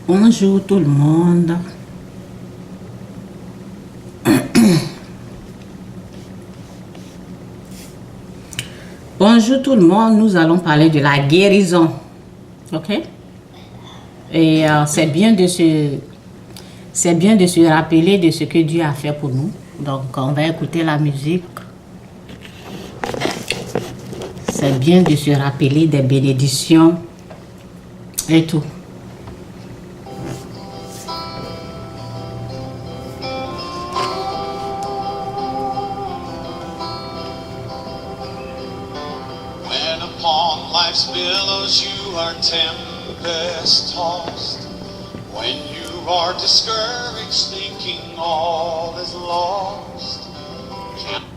Bonjour tout le monde. Bonjour tout le monde, nous allons parler de la guérison. Ok? Et c'est bien de se rappeler de ce que Dieu a fait pour nous. Donc on va écouter la musique. C'est bien de se rappeler des bénédictions et tout. When upon life's billows you are tempest tossed, when you are discouraged thinking all is lost.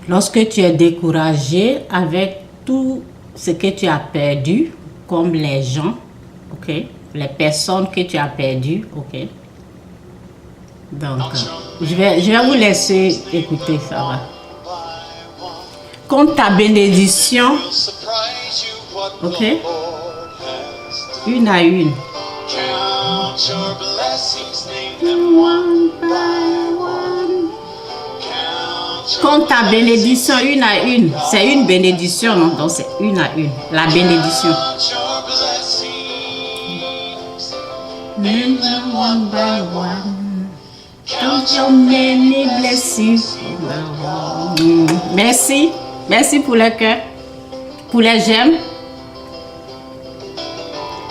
Lorsque tu es découragé avec tout ce que tu as perdu, comme les gens, ok, les personnes que tu as perdues, ok. Donc, je vais vous laisser écouter, ça va. Compte ta bénédiction, ok, une à une. Count your blessings, name them one by one. Count your Compte ta bénédiction une à une. C'est une bénédiction, non? Donc c'est une à une. La bénédiction. blessings. Name them one by one. Count your many blessings. Merci. Merci pour le cœur. Pour les j'aime.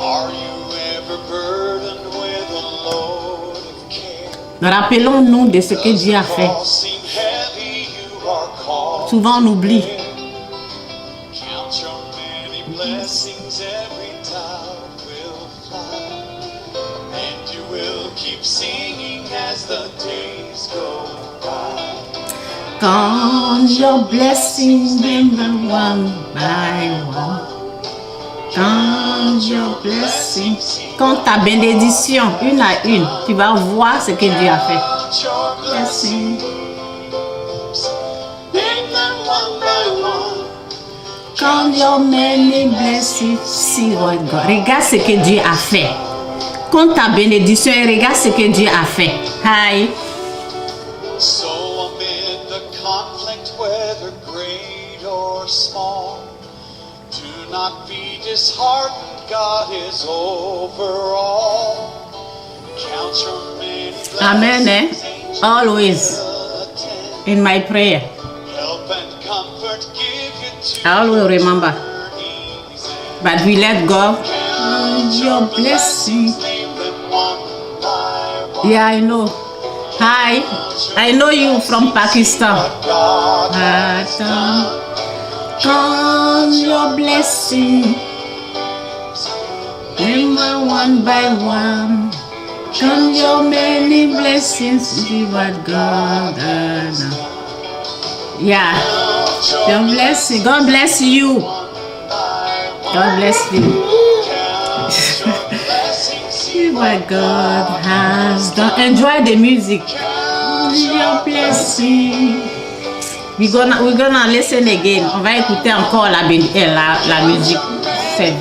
Are you ever burdened with a load of care? Rappelons-nous de ce que Dieu a fait. All seem heavy, you are called. Souvent on oublie. Count your many blessings, every tide will fly. And you will keep singing as the days go by. Count your blessings, number one by one. Count your blessings. Compte ta bénédiction une à une. Tu vas voir ce que Dieu a fait. Count your blessings. Name them one by one. Count your many blessings. See what God. Regarde ce que Dieu a fait. Compte ta bénédiction et regarde ce que Dieu a fait. Hi. So amid the conflict, whether great or small, do not be disheartened, God is over all. Count your many blessings, Amen. angels Always will attend. in my prayer. Help and comfort give you to I always remember. journey's end. But we let go. Count your blessings. name them one by one. Yeah, I know. Hi. I know you from Pakistan. God Count your blessings. Name them one by one. Count your many blessings. See what God has done. Yeah. God bless you. God bless you. God bless you. See what God has done. Enjoy the music. Your blessing. We're gonna listen again. On va écouter encore la musique. C'est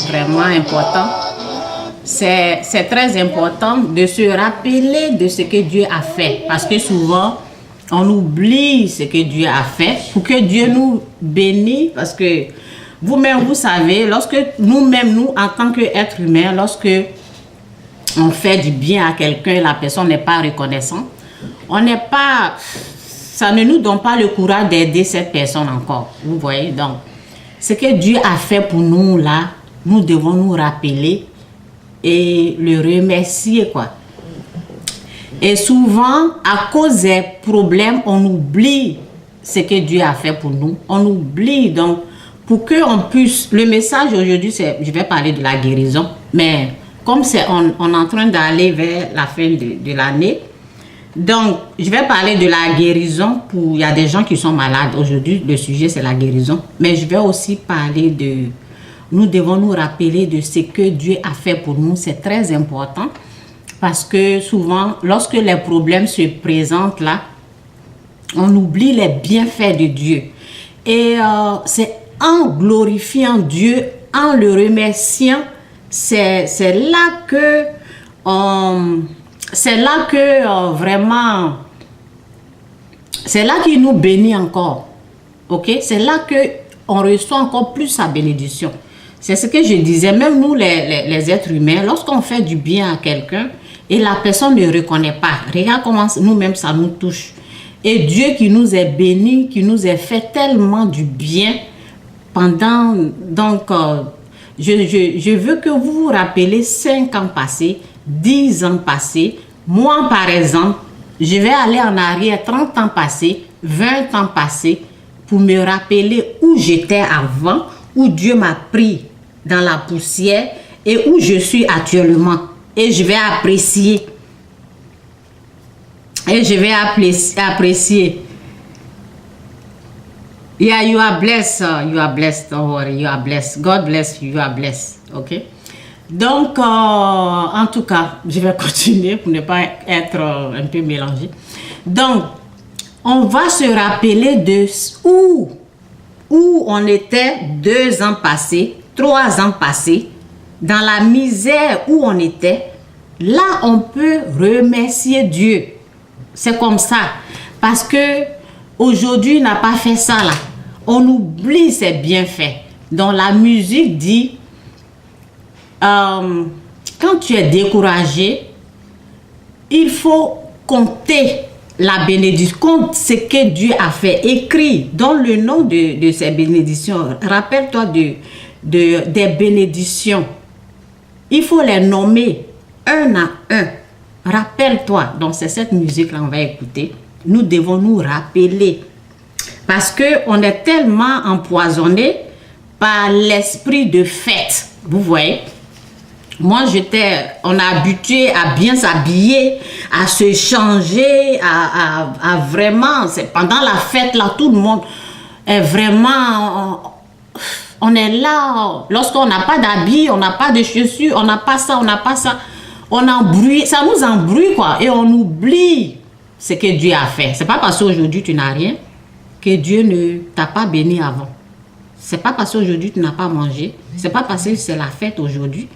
vraiment important. C'est très important de se rappeler de ce que Dieu a fait. Parce que souvent, on oublie ce que Dieu a fait pour que Dieu nous bénisse. Parce que vous-même, vous savez, lorsque nous-mêmes, nous, en tant qu'êtres humains, lorsque on fait du bien à quelqu'un, la personne n'est pas reconnaissante, ça ne nous donne pas le courage d'aider cette personne encore. Vous voyez, donc, ce que Dieu a fait pour nous là, nous devons nous rappeler et le remercier, quoi. Et souvent, à cause des problèmes, on oublie ce que Dieu a fait pour nous. On oublie, donc, pour qu'on puisse... Le message aujourd'hui, c'est... Je vais parler de la guérison, mais comme on est en train d'aller vers la fin de l'année, donc, je vais parler de la guérison pour... Il y a des gens qui sont malades. Aujourd'hui, le sujet, c'est la guérison. Mais je vais aussi parler de... Nous devons nous rappeler de ce que Dieu a fait pour nous. C'est très important. Parce que souvent, lorsque les problèmes se présentent là, on oublie les bienfaits de Dieu. Et c'est en glorifiant Dieu, en le remerciant, c'est là que c'est là que vraiment, c'est là qu'il nous bénit encore. Ok? C'est là que on reçoit encore plus sa bénédiction. C'est ce que je disais, même nous les êtres humains, lorsqu'on fait du bien à quelqu'un et la personne ne reconnaît pas, regarde comment nous-mêmes ça nous touche. Et Dieu qui nous est béni, qui nous a fait tellement du bien pendant... Donc, je veux que vous vous rappelez 5 ans passés, 10 ans passés. Moi, par exemple, je vais aller en arrière 30 ans passés, 20 ans passés, pour me rappeler où j'étais avant, où Dieu m'a pris dans la poussière et où je suis actuellement. Et je vais apprécier. Et je vais apprécier. Yeah, you are blessed. You are blessed. Don't worry. You are blessed. God bless you. You are blessed. OK? Donc, en tout cas, je vais continuer pour ne pas être un peu mélangé. Donc, on va se rappeler de où on était 2 ans passés, 3 ans passés, dans la misère où on était. Là, on peut remercier Dieu. C'est comme ça. Parce que aujourd'hui, on n'a pas fait ça là. On oublie ses bienfaits. Donc, la musique dit, quand tu es découragé, il faut compter la bénédiction, compte ce que Dieu a fait. Écris, donne le nom de ces bénédictions. Rappelle-toi des bénédictions. Il faut les nommer un à un. Rappelle-toi. Donc, c'est cette musique-là qu'on va écouter. Nous devons nous rappeler. Parce qu'on est tellement empoisonné par l'esprit de fête. Vous voyez? Moi, on a habitué à bien s'habiller, à se changer, à vraiment, c'est pendant la fête, là, tout le monde est vraiment, on est là, lorsqu'on n'a pas d'habits, on n'a pas de chaussures, on n'a pas ça, on embrouille, ça nous embrouille, quoi, et on oublie ce que Dieu a fait. C'est pas parce qu'aujourd'hui tu n'as rien que Dieu ne t'a pas béni avant. C'est pas parce qu'aujourd'hui tu n'as pas mangé, c'est pas parce que c'est la fête aujourd'hui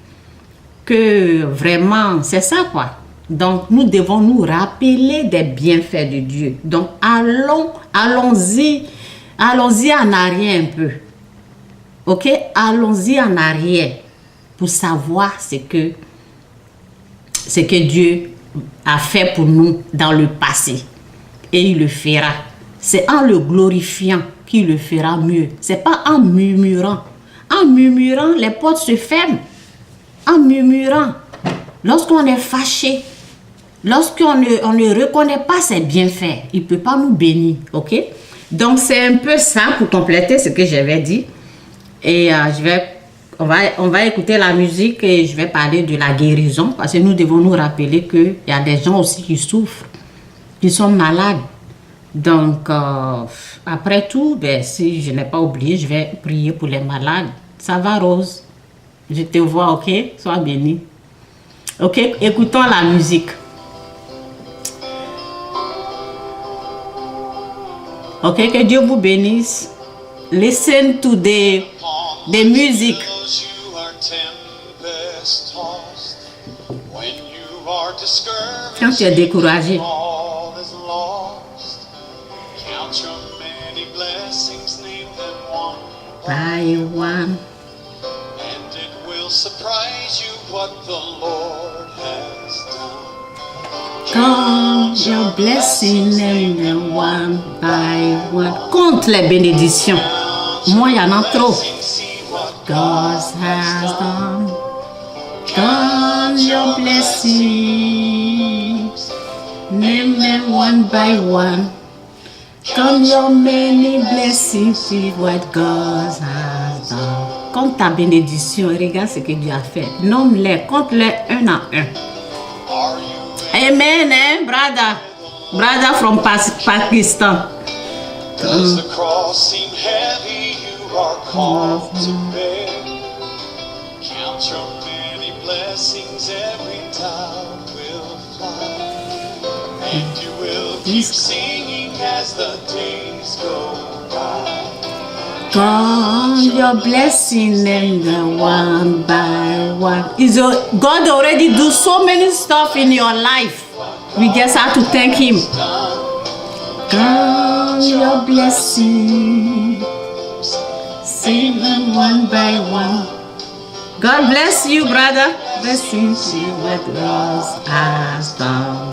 que vraiment, c'est ça quoi. Donc, nous devons nous rappeler des bienfaits de Dieu. Donc, allons-y en arrière un peu. Ok? Allons-y en arrière pour savoir ce que Dieu a fait pour nous dans le passé. Et il le fera. C'est en le glorifiant qu'il le fera mieux. C'est pas en murmurant. En murmurant, les portes se ferment. En murmurant, lorsqu'on est fâché, lorsqu'on ne reconnaît pas ses bienfaits, il ne peut pas nous bénir, ok? Donc, c'est un peu ça pour compléter ce que j'avais dit. Et on va écouter la musique et je vais parler de la guérison parce que nous devons nous rappeler qu'il y a des gens aussi qui souffrent, qui sont malades. Donc, après tout, ben, si je n'ai pas oublié, je vais prier pour les malades. Ça va, Rose? Je te vois, ok? Sois béni. Ok? Écoutons la musique. Ok? Que Dieu vous bénisse. Listen to the music. Quand tu es découragé. By one. Surprise you what the Lord has done. Count your blessings and one by one. Compte les bénédictions. Moi, il y en a trop. God has done. Count your blessings. Name them one by one. Count your many blessings. See what God has done. Compte ta bénédiction et regarde ce que Dieu a fait. Nomme-les, compte-les un à un. Amen, hein, brother. Brother from Pakistan. Does the cross seem heavy? You are called to bear. Count your many blessings. Every tile will fly. And you will keep singing as the days go by. Count your blessing and one by one. God already do so many stuff in your life. We just have to thank Him. Count your blessing, sing them one by one. God bless you, brother. Bless you, see what God has done.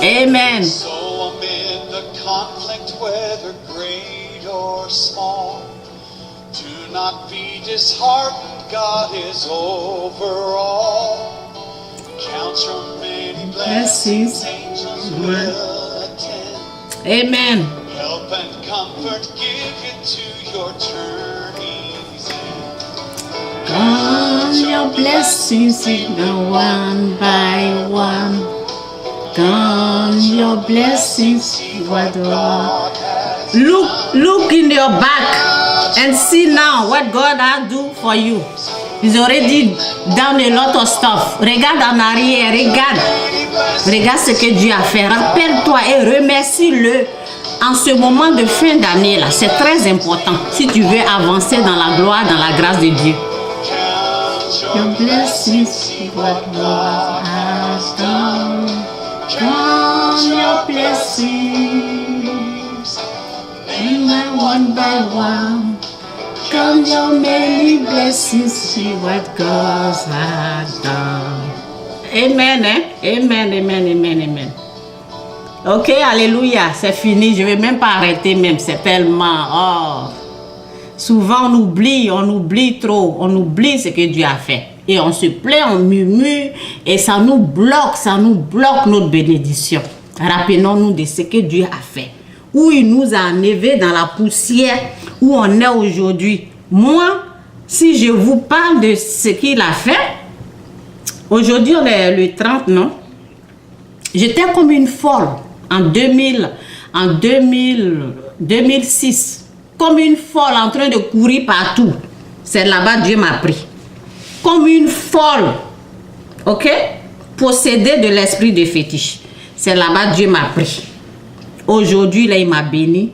Amen. So amid the conflict, whether great or small, do not be disheartened, God is over all. Count your many blessings, angels will attend. Amen. Help and comfort give you to your journey's end. Count your blessings, one by one. Count your blessings, what God has look in your back and see now what God has do for you. He's already done a lot of stuff. Regarde en arrière, regarde ce que Dieu a fait. Rappelle-toi et remercie-le en ce moment de fin d'année là. C'est très important si tu veux avancer dans la gloire, dans la grâce de Dieu. Your blessings, what God has done. Count your blessings, one by one. Count your many blessings, see what God has done. Amen, hein? Amen, amen, amen, amen. Ok, alléluia, c'est fini. Je ne vais même pas arrêter même. C'est tellement... Oh. Souvent, on oublie trop. On oublie ce que Dieu a fait. Et on se plaint, on murmure. Et ça nous bloque notre bénédiction. Rappelons-nous de ce que Dieu a fait. Où il nous a enlevés dans la poussière où on est aujourd'hui. Moi, si je vous parle de ce qu'il a fait, aujourd'hui, on est le 30, non? J'étais comme une folle en 2006. Comme une folle en train de courir partout. C'est là-bas Dieu m'a pris. Comme une folle. Ok? Possédée de l'esprit de fétiche. C'est là-bas Dieu m'a pris. Aujourd'hui, là, il m'a béni.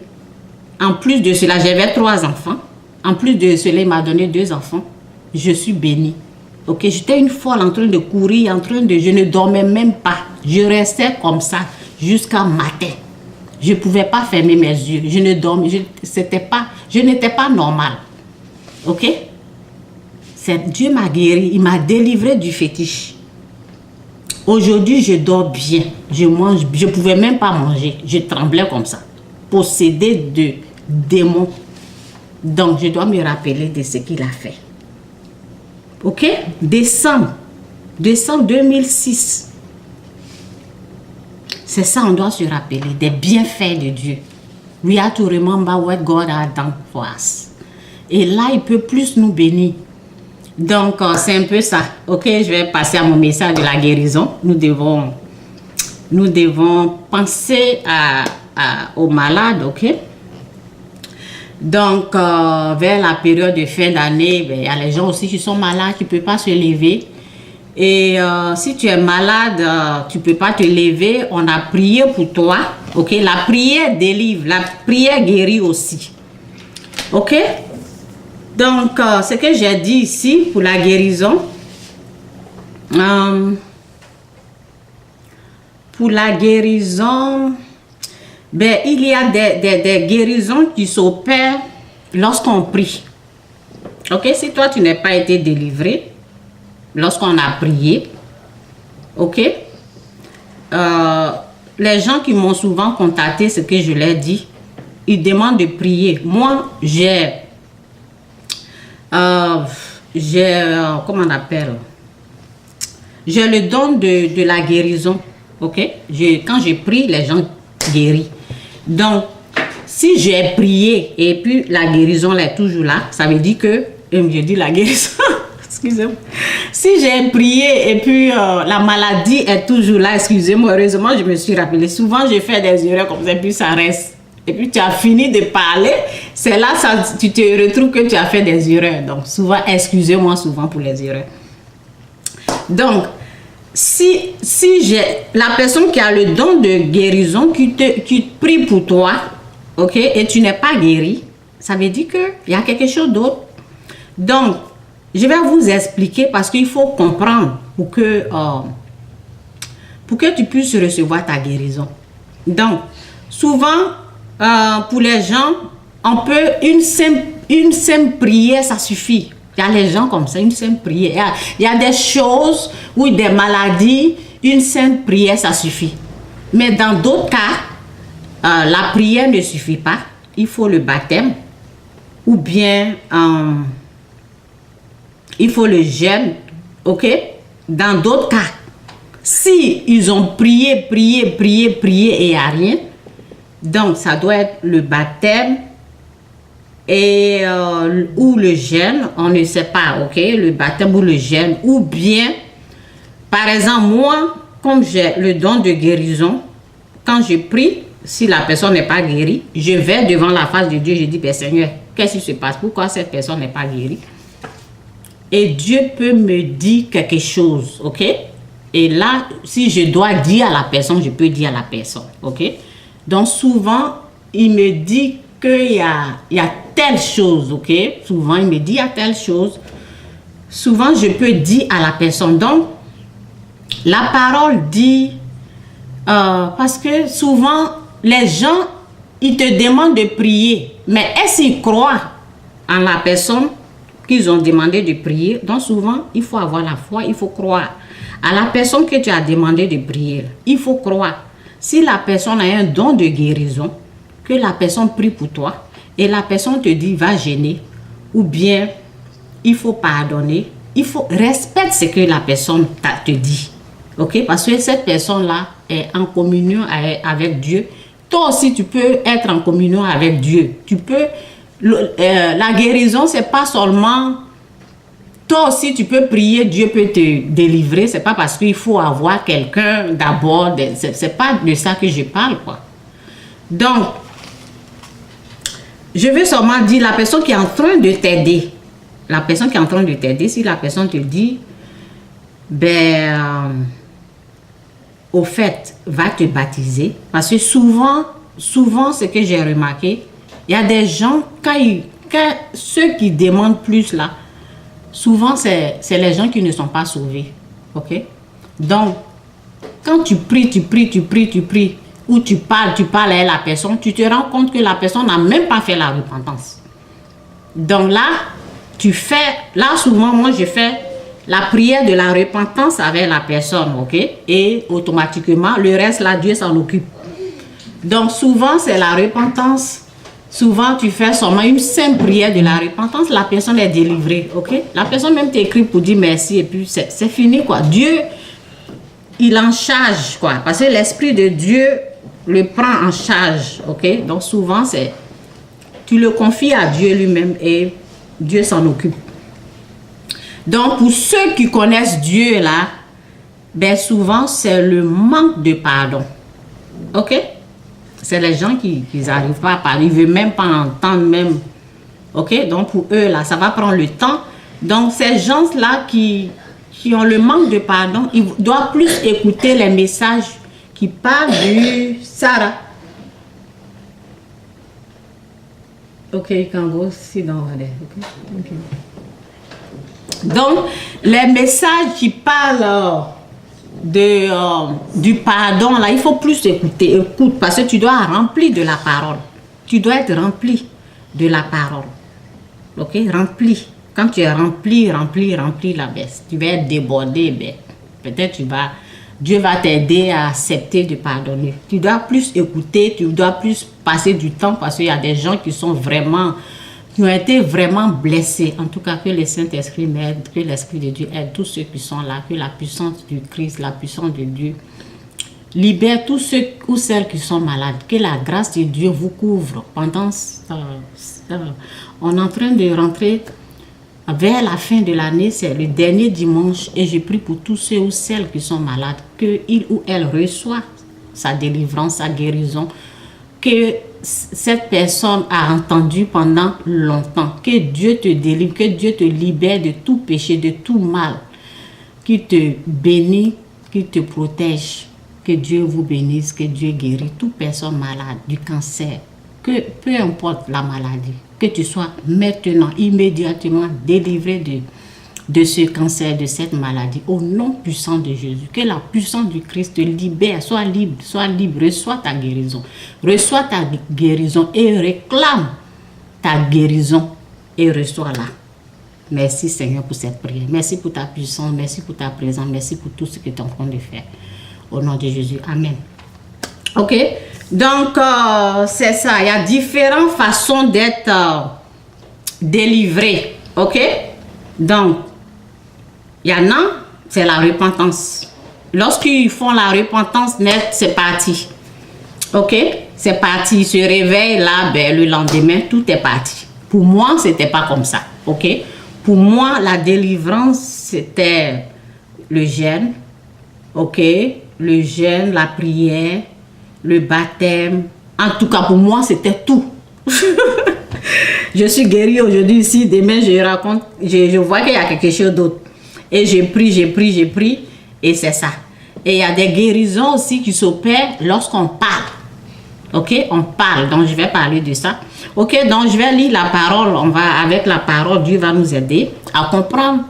En plus de cela, j'avais 3 enfants. En plus de cela, il m'a donné 2 enfants. Je suis bénie. Ok? J'étais une folle en train de courir, je ne dormais même pas. Je restais comme ça jusqu'à matin. Je ne pouvais pas fermer mes yeux. Je ne dormais, je n'étais pas normal. Ok? Dieu m'a guéri, il m'a délivré du fétiche. Aujourd'hui, je dors bien. Je mange, je ne pouvais même pas manger. Je tremblais comme ça. Possédé de démons. Donc, je dois me rappeler de ce qu'il a fait. Ok? Décembre 2006. C'est ça, on doit se rappeler des bienfaits de Dieu. We have to remember what God has done for us. Et là, il peut plus nous bénir. Donc, c'est un peu ça. Ok, je vais passer à mon message de la guérison. Nous devons penser aux malades, ok? Donc, vers la période de fin d'année, il y a les gens aussi qui sont malades, qui ne peuvent pas se lever. Et si tu es malade, tu ne peux pas te lever, on a prié pour toi. Ok, la prière délivre, la prière guérit aussi. Ok? Donc, ce que j'ai dit ici pour la guérison, ben, il y a des guérisons qui s'opèrent lorsqu'on prie. Ok, si toi tu n'as pas été délivré, lorsqu'on a prié, ok, les gens qui m'ont souvent contacté, ce que je leur dis, ils demandent de prier. Moi, comment on appelle, j'ai le don de la guérison, ok, quand je prie, les gens guérissent. Donc, si j'ai prié et puis la guérison là est toujours là, ça veut dire que, je dis la guérison, excusez-moi, si j'ai prié et puis la maladie est toujours là, excusez-moi, heureusement je me suis rappelé, souvent je fais des erreurs comme ça et puis ça reste. Et puis tu as fini de parler, c'est là tu te retrouves que tu as fait des erreurs. Donc souvent, excusez-moi souvent pour les erreurs. Donc, si j'ai la personne qui a le don de guérison qui te prie pour toi, ok, et tu n'es pas guéri, ça veut dire qu'il y a quelque chose d'autre. Donc, je vais vous expliquer parce qu'il faut comprendre pour que tu puisses recevoir ta guérison. Donc, souvent, pour les gens, on peut une simple prière, ça suffit. Il y a les gens comme ça, une simple prière. Il y a des choses ou des maladies, une simple prière, ça suffit. Mais dans d'autres cas, la prière ne suffit pas. Il faut le baptême ou bien il faut le jeûne. Ok? Dans d'autres cas, si ils ont prié et il n'y a rien, donc ça doit être le baptême et ou le jeûne, on ne sait pas, ok, le baptême ou le jeûne, ou bien, par exemple, moi, comme j'ai le don de guérison, quand je prie, si la personne n'est pas guérie, je vais devant la face de Dieu, je dis, ben Seigneur, qu'est-ce qui se passe? Pourquoi cette personne n'est pas guérie? Et Dieu peut me dire quelque chose, ok? Et là, si je dois dire à la personne, je peux dire à la personne, ok? Donc, souvent, il me dit qu'il y a telle chose, ok? Souvent, il me dit il y a telle chose. Souvent, je peux dire à la personne. Donc, la parole dit, parce que souvent, les gens, ils te demandent de prier. Mais est-ce qu'ils croient en la personne qu'ils ont demandé de prier? Donc, souvent, il faut avoir la foi, il faut croire. À la personne que tu as demandé de prier, il faut croire. Si la personne a un don de guérison, que la personne prie pour toi et la personne te dit va jeûner ou bien il faut pardonner, il faut respecter ce que la personne te dit. Ok? Parce que cette personne-là est en communion avec Dieu. Toi aussi, tu peux être en communion avec Dieu. Tu peux... la guérison, c'est pas seulement... Toi aussi, tu peux prier, Dieu peut te délivrer. C'est pas parce qu'il faut avoir quelqu'un d'abord. C'est pas de ça que je parle, quoi. Donc, je veux seulement dire la personne qui est en train de t'aider. La personne qui est en train de t'aider, si la personne te dit, au fait, va te baptiser. Parce que souvent, ce que j'ai remarqué, il y a des gens, quand ceux qui demandent plus là, souvent, c'est les gens qui ne sont pas sauvés. Ok? Donc, quand tu pries, ou tu parles à la personne, tu te rends compte que la personne n'a même pas fait la repentance. Donc là, souvent, moi, je fais la prière de la repentance avec la personne, ok? Et automatiquement, le reste, là, Dieu s'en occupe. Donc, souvent, c'est la repentance. Souvent, tu fais seulement une simple prière de la repentance, la personne est délivrée, ok? La personne même t'écrit pour dire merci et puis c'est fini, quoi. Dieu, il en charge, quoi. Parce que l'Esprit de Dieu le prend en charge, ok? Donc, souvent, tu le confies à Dieu lui-même et Dieu s'en occupe. Donc, pour ceux qui connaissent Dieu, là, ben souvent, c'est le manque de pardon, ok? C'est les gens qui n'arrivent pas à parler, ils ne veulent même pas entendre même. Ok? Donc pour eux, là, ça va prendre le temps. Donc ces gens-là qui ont le manque de pardon, ils doivent plus écouter les messages qui parlent du Sarah. Ok, you can go sit down over there. Okay? Donc, les messages qui parlent du pardon, là, il faut plus écouter. Écoute, parce que tu dois remplir de la parole. Tu dois être rempli de la parole. Ok? Rempli. Quand tu es rempli la baisse, tu vas être débordé, ben, peut-être Dieu va t'aider à accepter de pardonner. Tu dois plus écouter, tu dois plus passer du temps parce qu'il y a des gens qui ont été vraiment blessés. En tout cas, que le Saint-Esprit m'aide, que l'Esprit de Dieu aide tous ceux qui sont là, que la puissance du Christ, la puissance de Dieu libère tous ceux ou celles qui sont malades. Que la grâce de Dieu vous couvre pendant... on est en train de rentrer vers la fin de l'année, c'est le dernier dimanche et je prie pour tous ceux ou celles qui sont malades, qu'il ou elle reçoit sa délivrance, sa guérison, que cette personne a entendu pendant longtemps, que Dieu te délivre, que Dieu te libère de tout péché, de tout mal, qu'il te bénit, qu'il te protège. Que Dieu vous bénisse, que Dieu guérit toute personne malade du cancer. Que peu importe la maladie, que tu sois maintenant, immédiatement délivré de ce cancer, de cette maladie, au nom puissant de Jésus. Que la puissance du Christ te libère, sois libre, reçois ta guérison. Reçois ta guérison et réclame ta guérison et reçois-la. Merci Seigneur pour cette prière. Merci pour ta puissance, merci pour ta présence, merci pour tout ce que tu es en train de faire. Au nom de Jésus, amen. Ok, donc c'est ça. Il y a différentes façons d'être délivré. Ok, donc il y en a, c'est la repentance. Lorsqu'ils font la repentance nette, c'est parti. Ok, c'est parti. Ils se réveillent là, ben, le lendemain, tout est parti. Pour moi, c'était pas comme ça. Ok, pour moi, la délivrance, c'était le jeûne. Ok, le jeûne, la prière, le baptême. En tout cas, pour moi, c'était tout. Je suis guérie aujourd'hui ici. Demain, je vois qu'il y a quelque chose d'autre. Et j'ai pris. Et c'est ça. Et il y a des guérisons aussi qui s'opèrent lorsqu'on parle. Ok, on parle. Donc, je vais parler de ça. Ok, donc je vais lire la parole. Avec la parole, Dieu va nous aider à comprendre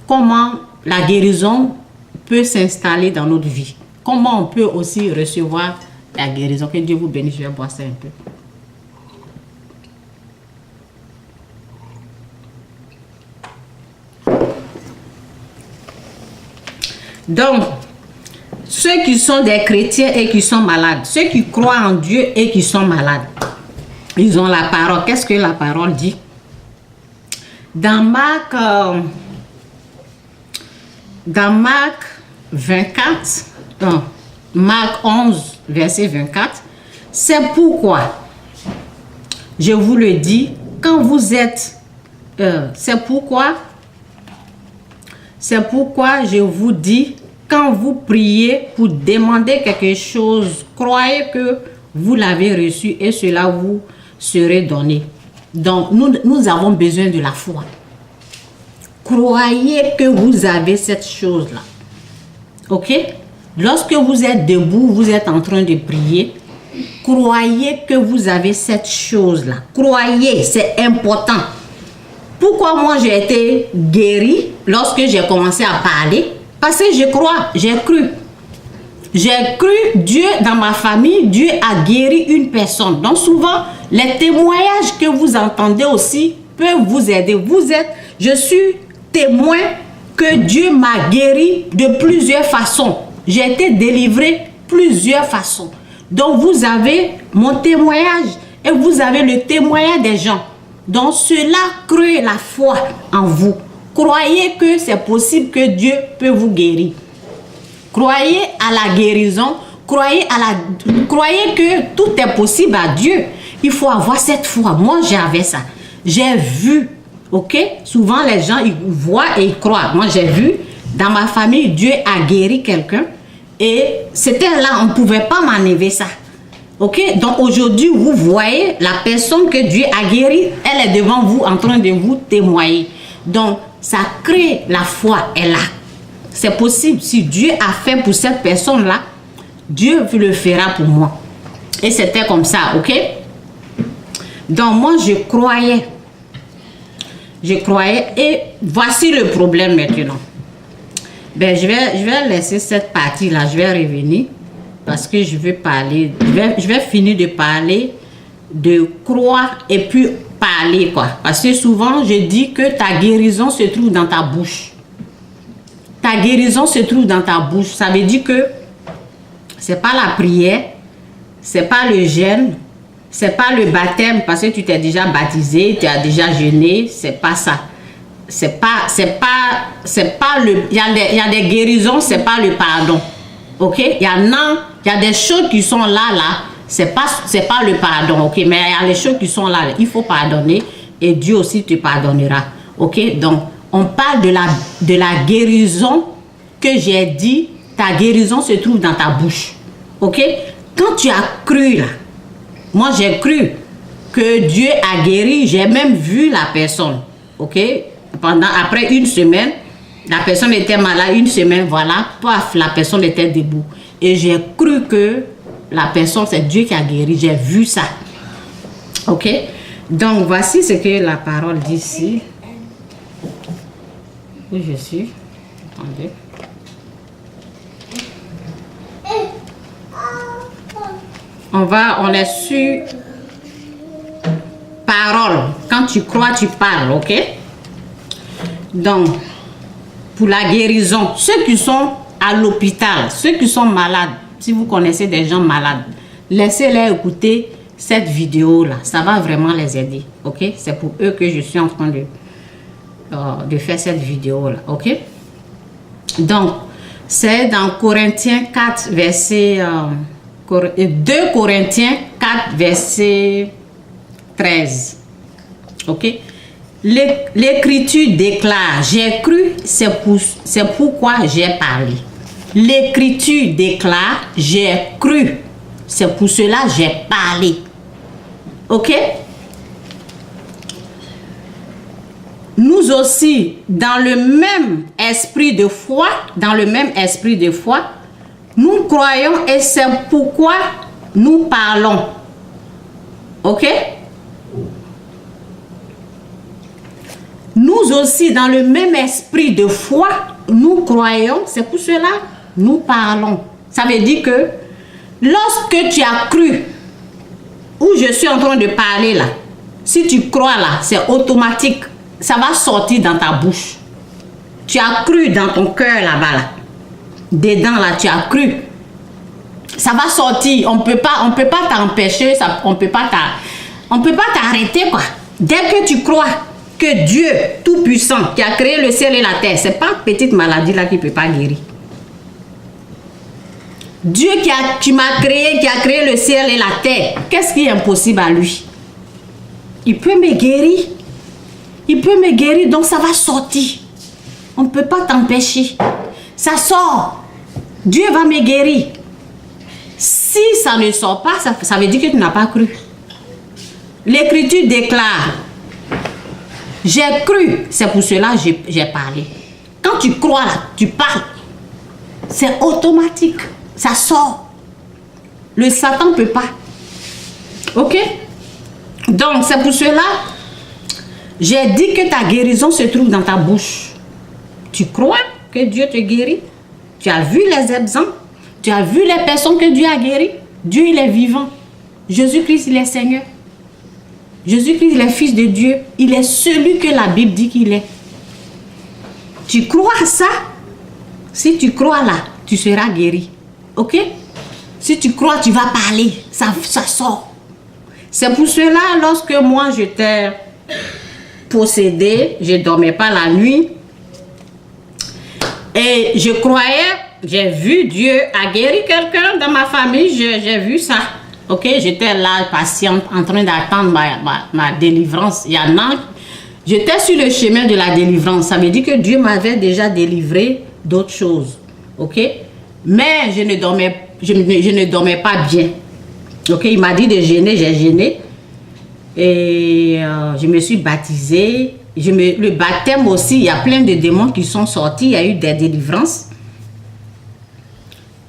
comment la guérison peut s'installer dans notre vie. Comment on peut aussi recevoir la guérison. Que Dieu vous bénisse. Je vais boire ça un peu. Donc, ceux qui sont des chrétiens et qui sont malades, ceux qui croient en Dieu et qui sont malades, ils ont la parole. Qu'est-ce que la parole dit? Dans Marc 24, non, Marc 11, verset 24, c'est pourquoi, je vous le dis, quand vous êtes, c'est pourquoi je vous dis, quand vous priez pour demander quelque chose, croyez que vous l'avez reçu et cela vous serait donné. Donc, nous avons besoin de la foi. Croyez que vous avez cette chose-là. Ok? Lorsque vous êtes debout, vous êtes en train de prier, croyez que vous avez cette chose-là. Croyez, c'est important. Pourquoi moi j'ai été guérie lorsque j'ai commencé à parler? Parce que je crois, j'ai cru. J'ai cru Dieu dans ma famille, Dieu a guéri une personne. Donc souvent, les témoignages que vous entendez aussi peuvent vous aider. Je suis témoin que Dieu m'a guéri de plusieurs façons. J'ai été délivré plusieurs façons. Donc vous avez mon témoignage et vous avez le témoignage des gens. Donc cela crée la foi en vous. Croyez que c'est possible que Dieu peut vous guérir. Croyez à la guérison. Croyez que tout est possible à Dieu. Il faut avoir cette foi. Moi, j'avais ça. J'ai vu. Ok? Souvent, les gens, ils voient et ils croient. Moi, j'ai vu. Dans ma famille, Dieu a guéri quelqu'un. Et c'était là, on ne pouvait pas m'enlever ça. Ok? Donc, aujourd'hui, vous voyez la personne que Dieu a guérie. Elle est devant vous en train de vous témoigner. Donc, ça crée la foi. Elle a. C'est possible. Si Dieu a fait pour cette personne-là, Dieu le fera pour moi. Et c'était comme ça, ok? Donc, moi, je croyais. Et voici le problème maintenant. Ben, je vais laisser cette partie-là. Je vais revenir parce que je veux parler. Je vais finir de parler de croire et puis parler, quoi. Parce que souvent, je dis que ta guérison se trouve dans ta bouche. Ta guérison se trouve dans ta bouche. Ça veut dire que c'est pas la prière, c'est pas le jeûne, c'est pas le baptême parce que tu t'es déjà baptisé, tu as déjà jeûné, c'est pas ça. C'est pas le, il y a des guérisons, c'est pas le pardon. OK? Il y a des choses qui sont là, c'est pas le pardon, OK? Mais il y a les choses qui sont là, il faut pardonner et Dieu aussi te pardonnera. OK? Donc, on parle de la guérison que j'ai dit, ta guérison se trouve dans ta bouche. OK? Quand tu as cru là, moi j'ai cru que Dieu a guéri, j'ai même vu la personne. OK? Après une semaine, La personne était malade une semaine, voilà, paf, la personne était debout. Et j'ai cru que la personne, c'est Dieu qui a guéri. J'ai vu ça. Ok? Donc, voici ce que la parole dit ici. Où je suis? Attendez. On est sur parole. Quand tu crois, tu parles, ok? Donc, pour la guérison, ceux qui sont à l'hôpital, ceux qui sont malades, si vous connaissez des gens malades, laissez-les écouter cette vidéo-là. Ça va vraiment les aider, ok? C'est pour eux que je suis en train de faire cette vidéo-là, ok? Donc, c'est dans Corinthiens 4, verset... 2 Corinthiens 4, verset 13. Ok? L'Écriture déclare, j'ai cru, c'est pourquoi j'ai parlé. L'Écriture déclare, j'ai cru, c'est pour cela j'ai parlé. Ok? Nous aussi, dans le même esprit de foi, nous croyons et c'est pourquoi nous parlons. Ok? Nous aussi, dans le même esprit de foi, nous croyons, c'est pour cela nous parlons. Ça veut dire que lorsque tu as cru, où je suis en train de parler là, si tu crois là, c'est automatique, ça va sortir dans ta bouche. Tu as cru dans ton cœur là-bas là. Dedans là, tu as cru. Ça va sortir. On peut pas t'empêcher. On peut pas t'arrêter quoi. Dès que tu crois que Dieu tout-puissant qui a créé le ciel et la terre, c'est pas une petite maladie là qui peut pas guérir. Dieu qui m'a créé, qui a créé le ciel et la terre, qu'est-ce qui est impossible à lui? Il peut me guérir. Il peut me guérir, donc ça va sortir. On ne peut pas t'empêcher. Ça sort. Dieu va me guérir. Si ça ne sort pas, ça veut dire que tu n'as pas cru. L'Écriture déclare, j'ai cru, c'est pour cela que j'ai parlé. Quand tu crois là, tu parles. C'est automatique. Ça sort. Le Satan ne peut pas. Ok? Donc, c'est pour cela j'ai dit que ta guérison se trouve dans ta bouche. Tu crois que Dieu te guérit? Tu as vu les exemples? Tu as vu les personnes que Dieu a guéries? Dieu, il est vivant. Jésus-Christ, il est Seigneur. Jésus-Christ, il est Fils de Dieu. Il est celui que la Bible dit qu'il est. Tu crois à ça? Si tu crois là, tu seras guéri. Ok? Si tu crois, tu vas parler. Ça sort. C'est pour cela, lorsque moi, j'étais possédée, je ne dormais pas la nuit. Et je croyais, j'ai vu Dieu a guéri quelqu'un dans ma famille, j'ai vu ça. Ok, j'étais là, patiente, en train d'attendre ma délivrance. Il y en a, j'étais sur le chemin de la délivrance. Ça veut dire que Dieu m'avait déjà délivré d'autres choses. Ok, mais je ne dormais pas bien. Ok, il m'a dit de jeûner, j'ai jeûné. Et je me suis baptisée. Le baptême aussi, il y a plein de démons qui sont sortis. Il y a eu des délivrances.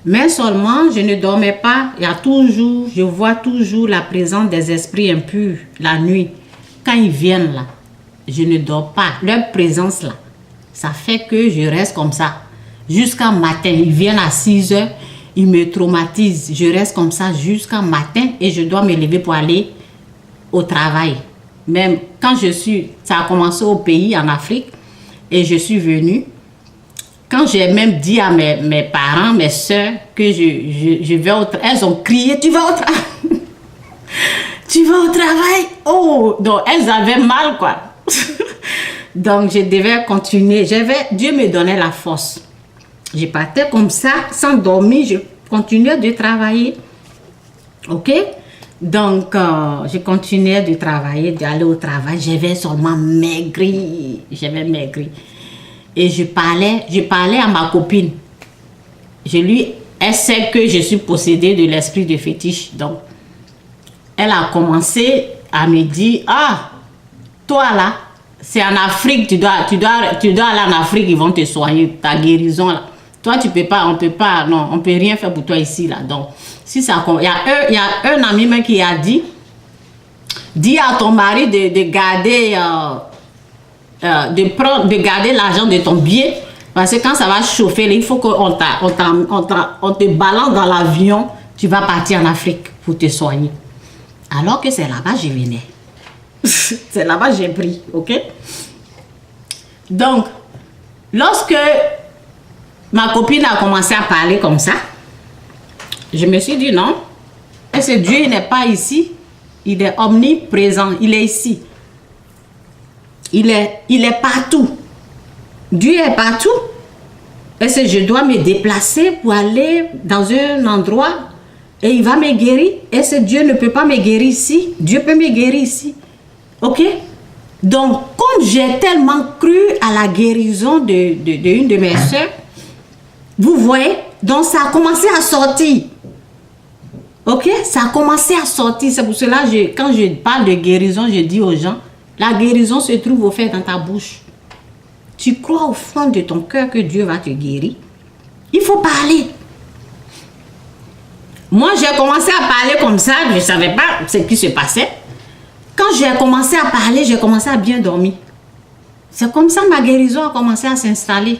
Mais seulement, je ne dormais pas. Il y a toujours, je vois toujours la présence des esprits impurs la nuit. Quand ils viennent là, je ne dors pas. Leur présence là, ça fait que je reste comme ça. Jusqu'à matin, ils viennent à 6 heures. Ils me traumatisent. Je reste comme ça jusqu'à matin et je dois me lever pour aller au travail. Même quand ça a commencé au pays, en Afrique, et je suis venue, quand j'ai même dit à mes parents, mes soeurs, que je vais au travail, elles ont crié, tu vas au travail. Tu vas au travail. Oh, donc elles avaient mal, quoi. Donc je devais continuer. Dieu me donnait la force. Je partais comme ça, sans dormir, je continuais de travailler. Ok? Donc, je continuais de travailler, d'aller au travail. J'avais seulement maigri. J'avais maigri. Et je parlais à ma copine. Elle sait que je suis possédée de l'esprit de fétiche. Donc, elle a commencé à me dire, ah, toi là, c'est en Afrique, tu dois aller en Afrique, ils vont te soigner, ta guérison là. Toi, tu peux pas, on peut pas, non, on peut rien faire pour toi ici là. Donc, si ça, il y a un ami même qui a dit, dis à ton mari de garder, de garder l'argent de ton billet, parce que quand ça va chauffer, il faut qu'on te balance dans l'avion, tu vas partir en Afrique pour te soigner. Alors que c'est là-bas je venais. C'est là-bas j'ai pris, ok? Donc, lorsque ma copine a commencé à parler comme ça, je me suis dit non, est-ce que Dieu n'est pas ici? Il est omniprésent, il est ici. Il est partout. Dieu est partout. Est-ce que je dois me déplacer pour aller dans un endroit et il va me guérir? Est-ce que Dieu ne peut pas me guérir ici? Dieu peut me guérir ici. Ok? Donc, comme j'ai tellement cru à la guérison d'une de mes soeurs, vous voyez, donc ça a commencé à sortir. Ok? Ça a commencé à sortir. C'est pour cela que quand je parle de guérison, je dis aux gens, la guérison se trouve au fait dans ta bouche. Tu crois au fond de ton cœur que Dieu va te guérir. Il faut parler. Moi, j'ai commencé à parler comme ça. Je ne savais pas ce qui se passait. Quand j'ai commencé à parler, j'ai commencé à bien dormir. C'est comme ça que ma guérison a commencé à s'installer.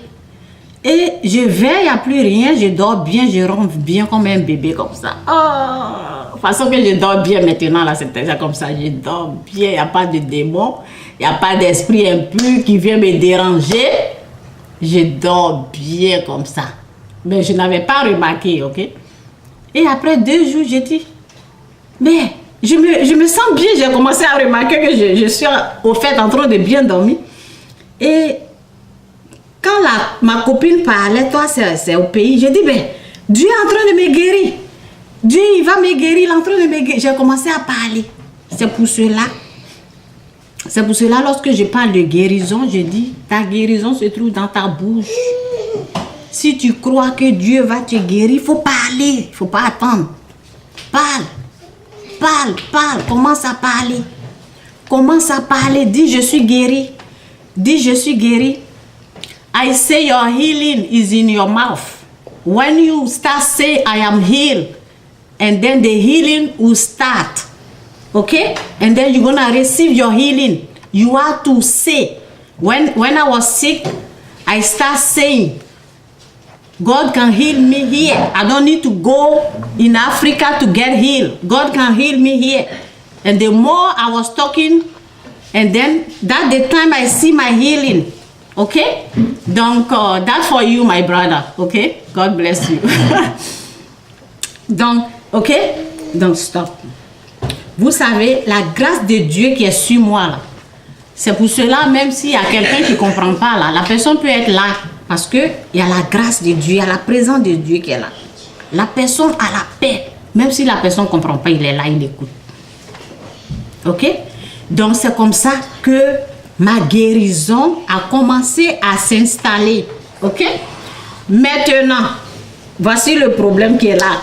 Et je veille, il n'y a plus rien. Je dors bien, je ronfle bien comme un bébé comme ça. Oh, de toute façon que je dors bien maintenant, là, c'est déjà comme ça. Je dors bien, il n'y a pas de démon. Il n'y a pas d'esprit impur qui vient me déranger. Je dors bien comme ça. Mais je n'avais pas remarqué, ok? Et après 2 jours, j'ai dit, mais je me sens bien. J'ai commencé à remarquer que je suis au fait en train de bien dormir. Et quand ma copine parlait, toi c'est au pays, j'ai dit, ben, Dieu est en train de me guérir. Dieu, il va me guérir, il est en train de me guérir. J'ai commencé à parler. C'est pour cela, lorsque je parle de guérison, je dis, ta guérison se trouve dans ta bouche. Si tu crois que Dieu va te guérir, il faut parler, il ne faut pas attendre. Parle, commence à parler. Commence à parler, dis je suis guéri. Dis je suis guéri. I say your healing is in your mouth. When you start saying I am healed, and then the healing will start. Okay? And then you're going to receive your healing. You have to say. When I was sick, I start saying, God can heal me here. I don't need to go in Africa to get healed. God can heal me here. And the more I was talking, and then that's the time I see my healing. Okay? Donc, that's for you, my brother. Okay? God bless you. Donc, okay? Donc, stop. Vous savez, la grâce de Dieu qui est sur moi, là, c'est pour cela, même s'il y a quelqu'un qui ne comprend pas, là, la personne peut être là, parce qu'il y a la grâce de Dieu, il y a la présence de Dieu qui est là. La personne a la paix, même si la personne ne comprend pas, il est là, il écoute. Ok? Donc, c'est comme ça que ma guérison a commencé à s'installer. Ok? Maintenant, voici le problème qui est là.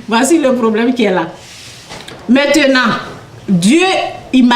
Voici le problème qui est là. Maintenant, Dieu, il m'a